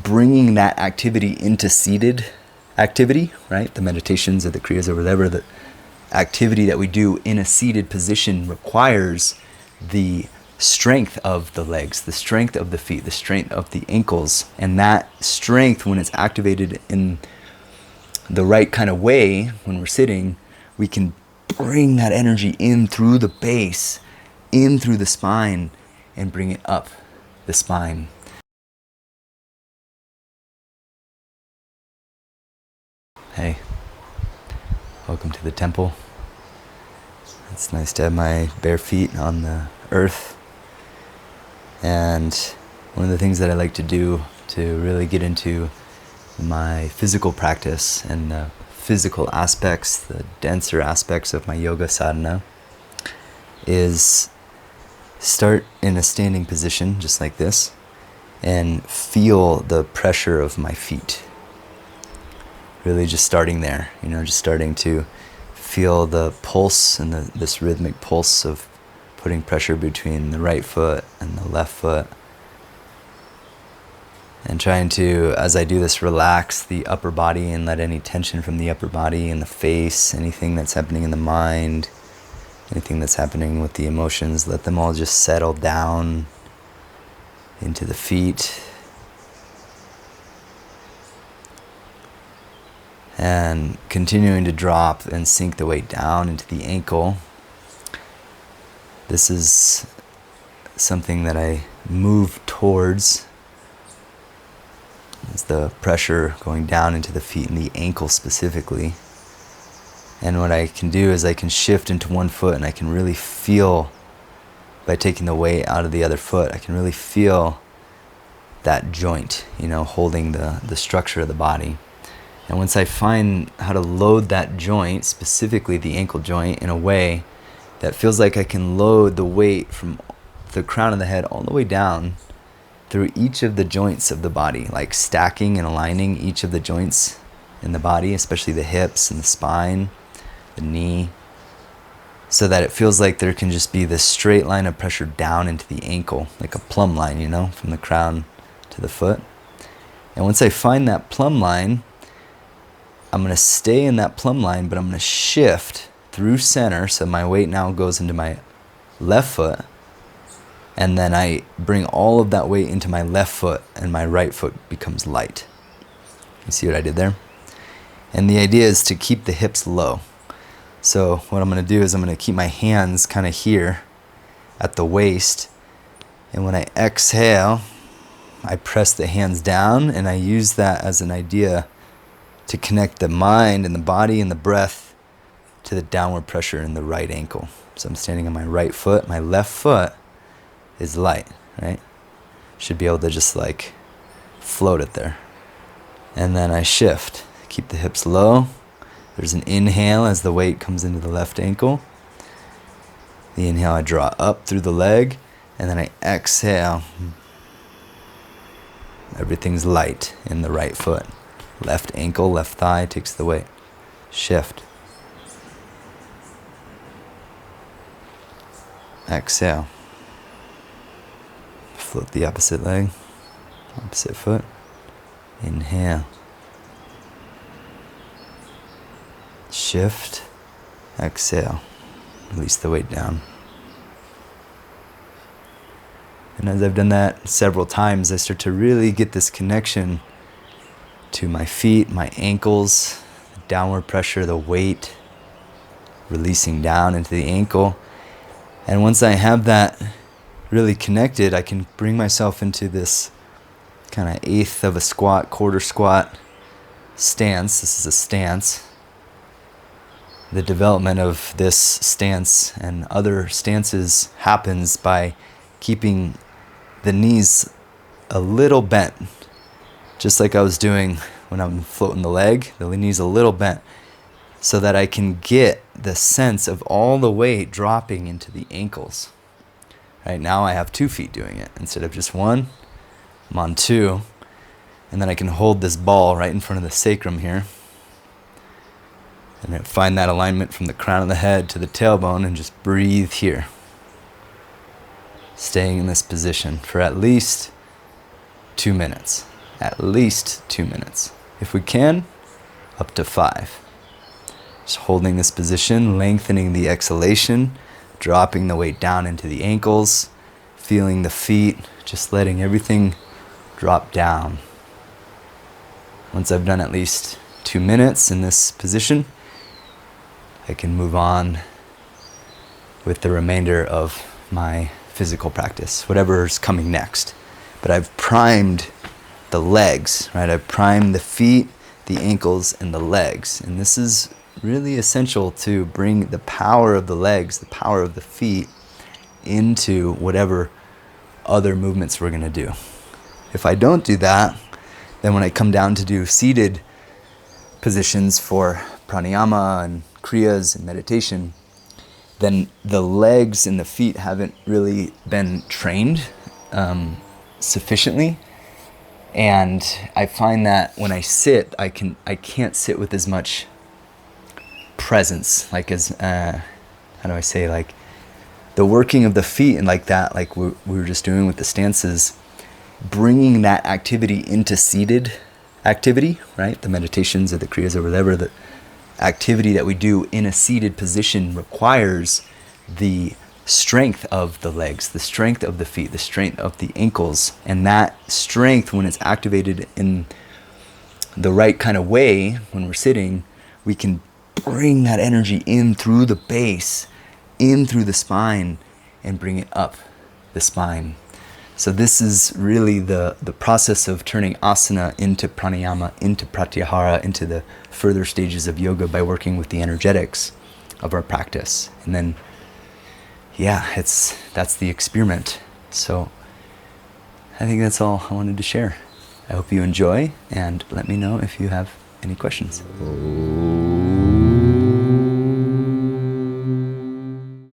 bringing that activity into seated activity, right? The meditations or the kriyas or whatever, the activity that we do in a seated position requires the strength of the legs, the strength of the feet, the strength of the ankles. And that strength, when it's activated in the right kind of way, when we're sitting, we can bring that energy in through the base, in through the spine, and bring it up the spine. Hey, welcome to the temple. It's nice to have my bare feet on the earth. And one of the things that I like to do to really get into my physical practice and the physical aspects, the denser aspects of my yoga sadhana, is start in a standing position just like this and feel the pressure of my feet. Really just starting there, just starting to feel the pulse and this rhythmic pulse of putting pressure between the right foot and the left foot. And trying to, as I do this, relax the upper body and let any tension from the upper body and the face, anything that's happening in the mind, anything that's happening with the emotions, let them all just settle down into the feet. And continuing to drop and sink the weight down into the ankle. This is something that I move towards. Is the pressure going down into the feet and the ankle specifically. And what I can do is I can shift into one foot and I can really feel, by taking the weight out of the other foot, I can really feel that joint, holding the structure of the body. And once I find how to load that joint, specifically the ankle joint, in a way that feels like I can load the weight from the crown of the head all the way down through each of the joints of the body, like stacking and aligning each of the joints in the body, especially the hips and the spine, the knee, so that it feels like there can just be this straight line of pressure down into the ankle, like a plumb line, from the crown to the foot. And once I find that plumb line, I'm going to stay in that plumb line, but I'm going to shift through center, so my weight now goes into my left foot, and then I bring all of that weight into my left foot, and my right foot becomes light. You see what I did there? And the idea is to keep the hips low. So what I'm going to do is I'm going to keep my hands kind of here at the waist, and when I exhale, I press the hands down, and I use that as an idea to connect the mind and the body and the breath to the downward pressure in the right ankle. So I'm standing on my right foot. My left foot is light, right? Should be able to just float it there. And then I shift. Keep the hips low. There's an inhale as the weight comes into the left ankle. The inhale, I draw up through the leg. And then I exhale. Everything's light in the right foot. Left ankle, left thigh takes the weight. Shift. Exhale. Float the opposite leg, opposite foot. Inhale. Shift. Exhale. Release the weight down. And as I've done that several times, I start to really get this connection to my feet, my ankles, the downward pressure, the weight releasing down into the ankle. And once I have that really connected, I can bring myself into this kind of eighth of a squat, quarter squat stance. This is a stance. The development of this stance and other stances happens by keeping the knees a little bent. Just like I was doing when I'm floating the leg, the knee's a little bent, so that I can get the sense of all the weight dropping into the ankles. Right now I have 2 feet doing it. Instead of just one, I'm on 2. And then I can hold this ball right in front of the sacrum here. And then find that alignment from the crown of the head to the tailbone and just breathe here. Staying in this position for at least 2 minutes. at least 2 minutes. If we can, up to 5. Just holding this position, lengthening the exhalation, dropping the weight down into the ankles, feeling the feet, just letting everything drop down. Once I've done at least 2 minutes in this position, I can move on with the remainder of my physical practice, whatever's coming next. But I've primed the legs, right? I've primed the feet, the ankles, and the legs. And this is really essential to bring the power of the legs, the power of the feet into whatever other movements we're going to do. If I don't do that, then when I come down to do seated positions for pranayama and kriyas and meditation, then the legs and the feet haven't really been trained sufficiently. And I find that when I sit, I can't sit with as much presence, like as how do I say, like the working of the feet and like that, like we were just doing with the stances, bringing that activity into seated activity, right? The meditations or the kriyas or whatever, the activity that we do in a seated position requires the strength of the legs, the strength of the feet, the strength of the ankles. And that strength, when it's activated in the right kind of way, when we're sitting, we can bring that energy in through the base, in through the spine, and bring it up the spine. So this is really the process of turning asana into pranayama, into pratyahara, into the further stages of yoga by working with the energetics of our practice. And then, yeah, that's the experiment. So I think that's all I wanted to share. I hope you enjoy, and let me know if you have any questions.